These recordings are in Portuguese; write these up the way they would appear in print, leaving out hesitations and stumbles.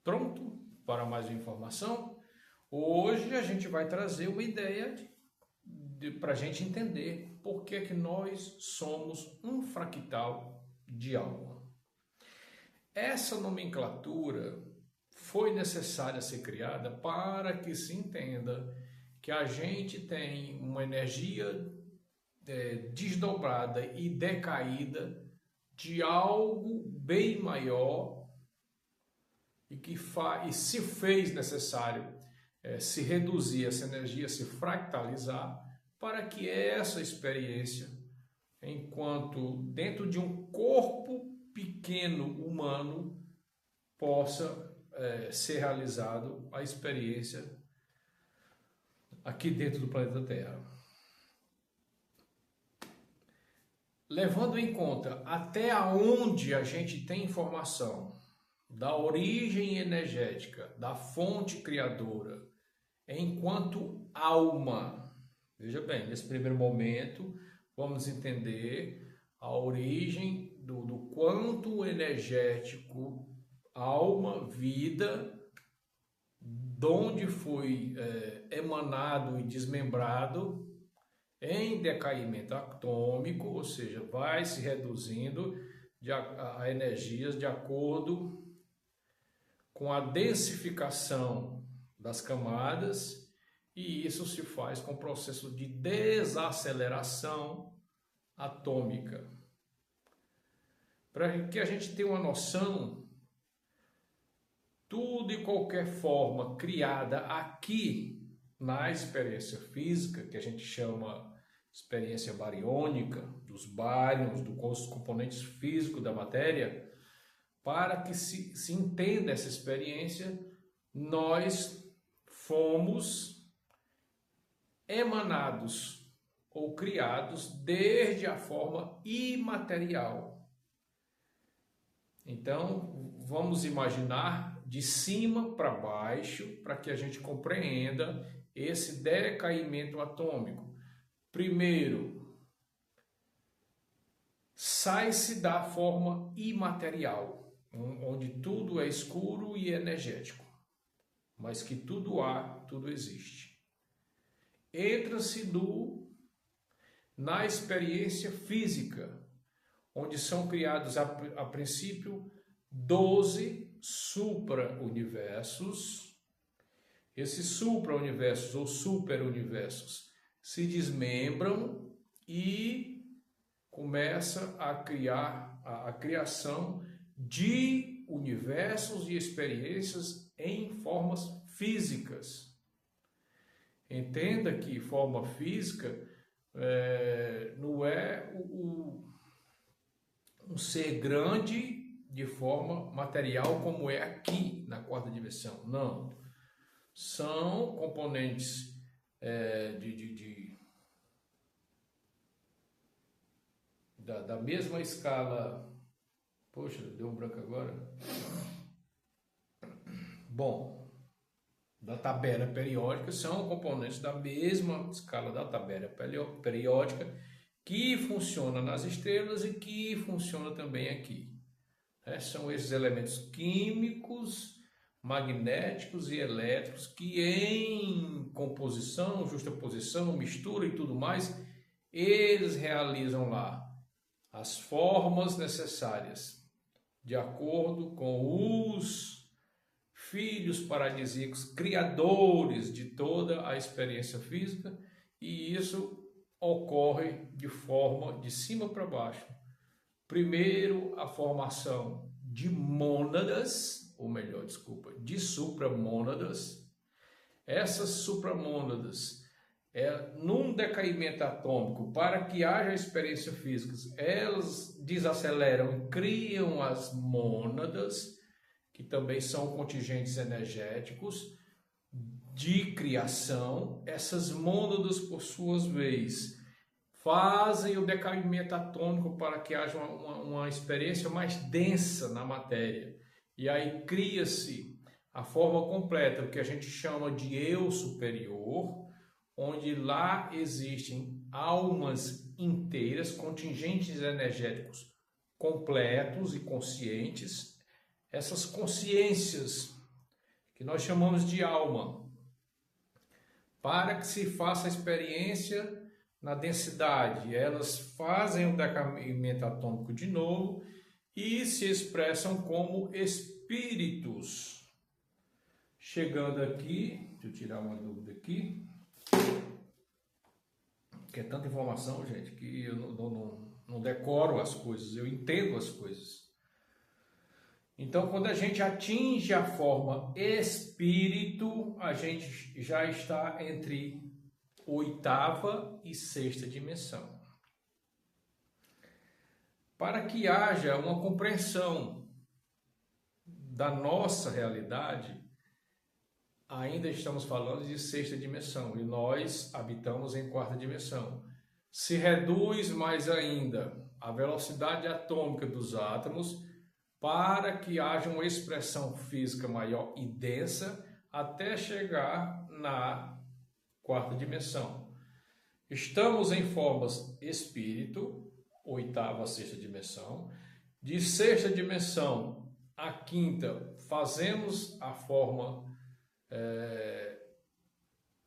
Pronto para mais uma informação? Hoje a gente vai trazer uma ideia para a gente entender por que que nós somos um fractal de alma. Essa nomenclatura foi necessária ser criada para que se entenda que a gente tem uma energia desdobrada e decaída de algo bem maior e que se fez necessário se reduzir essa energia, se fractalizar, para que essa experiência, enquanto dentro de um corpo pequeno humano, possa ser realizado a experiência aqui dentro do planeta Terra. Levando em conta até onde a gente tem informação da origem energética, da fonte criadora, enquanto alma. Veja bem, nesse primeiro momento, vamos entender a origem do quanto energético, alma, vida, de onde foi emanado e desmembrado em decaimento atômico, ou seja, vai se reduzindo a energias de acordo com a densificação das camadas, e isso se faz com o processo de desaceleração atômica. Para que a gente tenha uma noção, tudo e qualquer forma criada aqui na experiência física, que a gente chama experiência bariônica, dos bárions, dos componentes físicos da matéria, para que se entenda essa experiência, nós fomos emanados ou criados desde a forma imaterial. Então, vamos imaginar de cima para baixo, para que a gente compreenda esse decaimento atômico. Primeiro, sai-se da forma imaterial, onde tudo é escuro e energético, mas que tudo há, tudo existe. Entra-se na experiência física, onde são criados a princípio 12 supra-universos. Esses supra-universos ou super-universos se desmembram e começa a criar a criação de universos e experiências em formas físicas. Entenda que forma física não é um ser grande de forma material como é aqui na quarta dimensão. Não. São componentes da mesma escala. Poxa, deu um branco agora. Bom, da tabela periódica, são componentes da mesma escala da tabela periódica que funciona nas estrelas e que funciona também aqui. São esses elementos químicos, magnéticos e elétricos que em composição, justaposição, mistura e tudo mais, eles realizam lá as formas necessárias de acordo com os filhos paradisíacos, criadores de toda a experiência física, e isso ocorre de forma de cima para baixo. Primeiro, a formação de mônadas, ou melhor, desculpa, de supramônadas. Essas supramônadas, num decaimento atômico, para que haja experiência física, elas desaceleram e criam as mônadas, que também são contingentes energéticos de criação. Essas mônadas, por sua vez, fazem o decaimento atômico para que haja uma experiência mais densa na matéria. E aí cria-se a forma completa, o que a gente chama de eu superior, onde lá existem almas inteiras, contingentes energéticos completos e conscientes. Essas consciências que nós chamamos de alma, para que se faça a experiência na densidade. Elas fazem o decaimento atômico de novo e se expressam como espíritos. Chegando aqui, deixa eu tirar uma dúvida aqui, que é tanta informação, gente, que eu não decoro as coisas, eu entendo as coisas. Então, quando a gente atinge a forma espírito, a gente já está entre oitava e sexta dimensão. Para que haja uma compreensão da nossa realidade, ainda estamos falando de sexta dimensão e nós habitamos em quarta dimensão. Se reduz mais ainda a velocidade atômica dos átomos para que haja uma expressão física maior e densa até chegar na quarta dimensão. Estamos em formas espírito, oitava a sexta dimensão. De sexta dimensão a quinta, fazemos a forma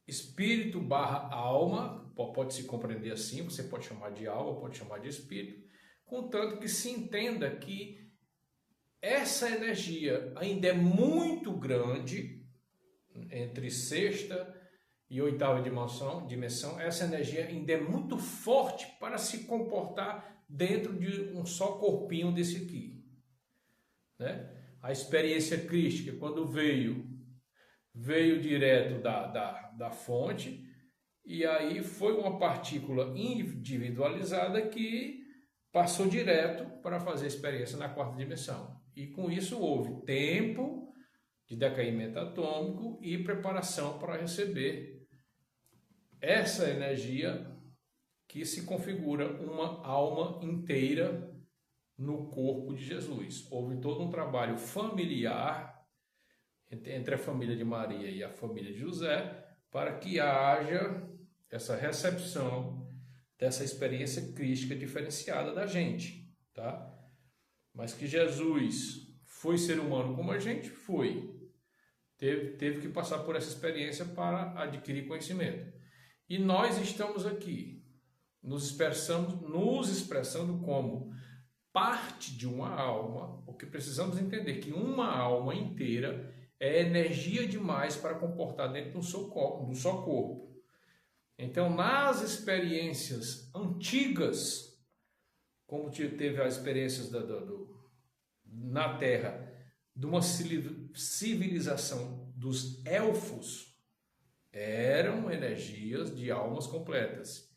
espírito barra alma, pode se compreender assim, você pode chamar de alma, pode chamar de espírito, contanto que se entenda que essa energia ainda é muito grande, entre sexta e oitava dimensão, essa energia ainda é muito forte para se comportar dentro de um só corpinho desse aqui. Né? A experiência crística, quando veio direto da fonte, e aí foi uma partícula individualizada que passou direto para fazer a experiência na quarta dimensão. E com isso houve tempo de decaimento atômico e preparação para receber essa energia que se configura uma alma inteira no corpo de Jesus. Houve todo um trabalho familiar entre a família de Maria e a família de José para que haja essa recepção dessa experiência crística diferenciada da gente, tá? Mas que Jesus foi ser humano como a gente, foi. Teve que passar por essa experiência para adquirir conhecimento. E nós estamos aqui, nos expressando como parte de uma alma, porque precisamos entender que uma alma inteira é energia demais para comportar dentro de um só corpo. Então, nas experiências antigas, como teve as experiências na Terra, de uma civilização dos elfos, eram energias de almas completas.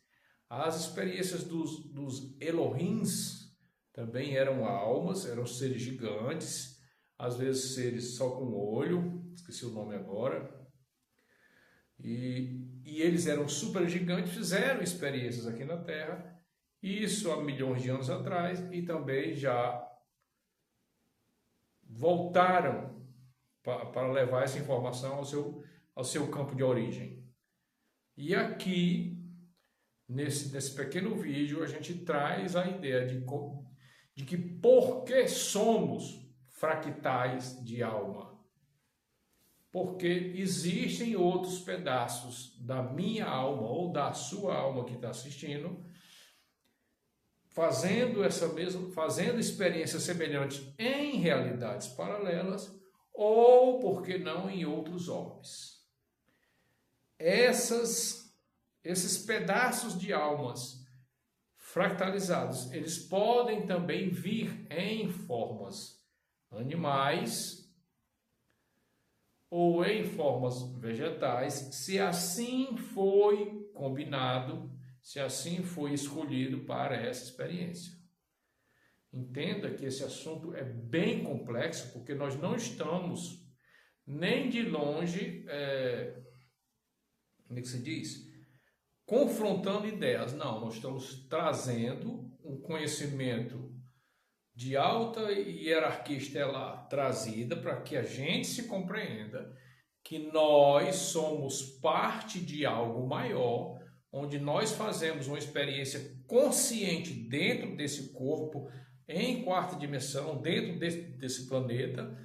As experiências dos Elohims também eram almas, eram seres gigantes, às vezes seres só com olho, esqueci o nome agora, e eles eram super gigantes, fizeram experiências aqui na Terra, isso há milhões de anos atrás, e também já voltaram para levar essa informação ao seu campo de origem. E aqui, nesse pequeno vídeo, a gente traz a ideia de que por que somos fractais de alma? Porque existem outros pedaços da minha alma ou da sua alma que está assistindo, fazendo experiências semelhantes em realidades paralelas ou, por que não, em outros orbes. Esses pedaços de almas fractalizados, eles podem também vir em formas animais ou em formas vegetais, se assim foi combinado, se assim foi escolhido para essa experiência. Entenda que esse assunto é bem complexo, porque nós não estamos nem de longe, como é que se diz? Confrontando ideias. Não, nós estamos trazendo um conhecimento de alta hierarquia estelar trazida para que a gente se compreenda que nós somos parte de algo maior, onde nós fazemos uma experiência consciente dentro desse corpo, em quarta dimensão, dentro desse planeta,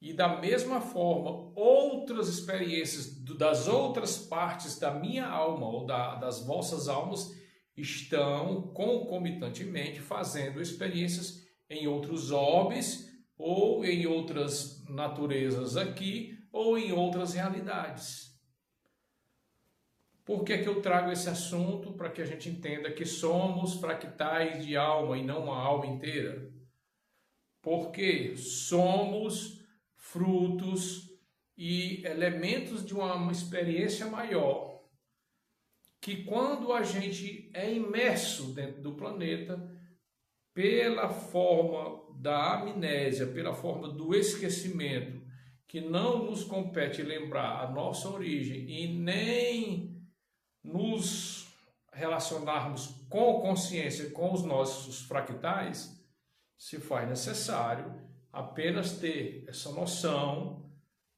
E da mesma forma, outras experiências das outras partes da minha alma ou das vossas almas estão concomitantemente fazendo experiências em outros orbes ou em outras naturezas aqui ou em outras realidades. Por que que eu trago esse assunto? Para que a gente entenda que somos fractais de alma e não uma alma inteira. Porque somos frutos e elementos de uma experiência maior, que quando a gente é imerso dentro do planeta, pela forma da amnésia, pela forma do esquecimento, que não nos compete lembrar a nossa origem e nem nos relacionarmos com consciência com os nossos fractais, se faz necessário apenas ter essa noção,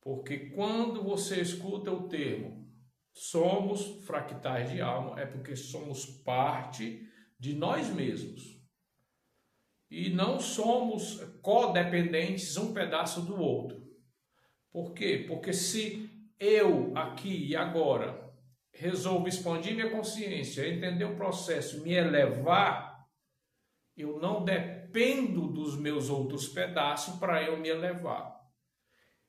porque quando você escuta o termo somos fractais de alma, é porque somos parte de nós mesmos. E não somos codependentes um pedaço do outro. Por quê? Porque se eu aqui e agora resolvo expandir minha consciência, entender o processo, me elevar, eu não dependo dos meus outros pedaços para eu me elevar.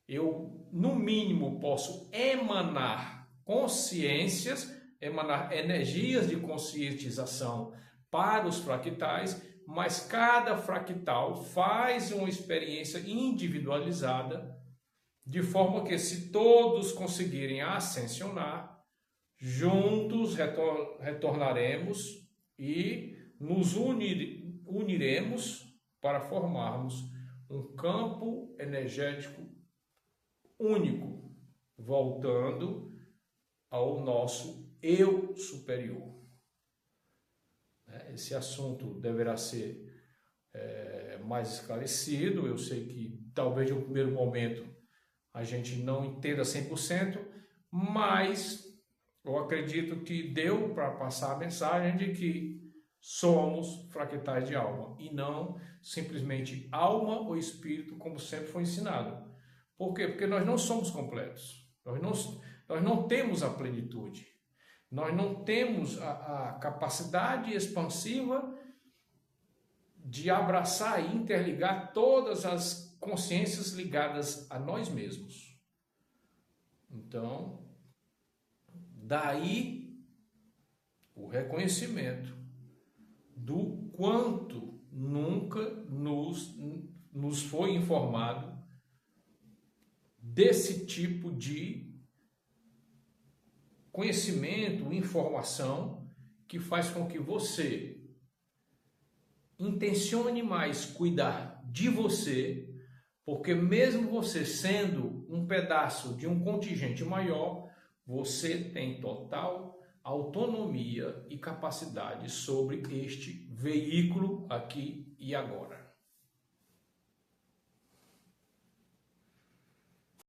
Eu, no mínimo, posso emanar consciências, emanar energias de conscientização para os fractais, mas cada fractal faz uma experiência individualizada, de forma que, se todos conseguirem ascensionar, juntos retornaremos e nos uniremos para formarmos um campo energético único, voltando ao nosso eu superior. Esse assunto deverá ser mais esclarecido. Eu sei que talvez no primeiro momento a gente não entenda 100%, mas eu acredito que deu para passar a mensagem de que somos fractais de alma e não simplesmente alma ou espírito, como sempre foi ensinado. Por quê? Porque nós não somos completos, nós não temos a plenitude, nós não temos a capacidade expansiva de abraçar e interligar todas as consciências ligadas a nós mesmos. Então, daí o reconhecimento do quanto nunca nos foi informado desse tipo de conhecimento, informação, que faz com que você intencione mais cuidar de você, porque mesmo você sendo um pedaço de um contingente maior, você tem total autonomia e capacidade sobre este veículo aqui e agora.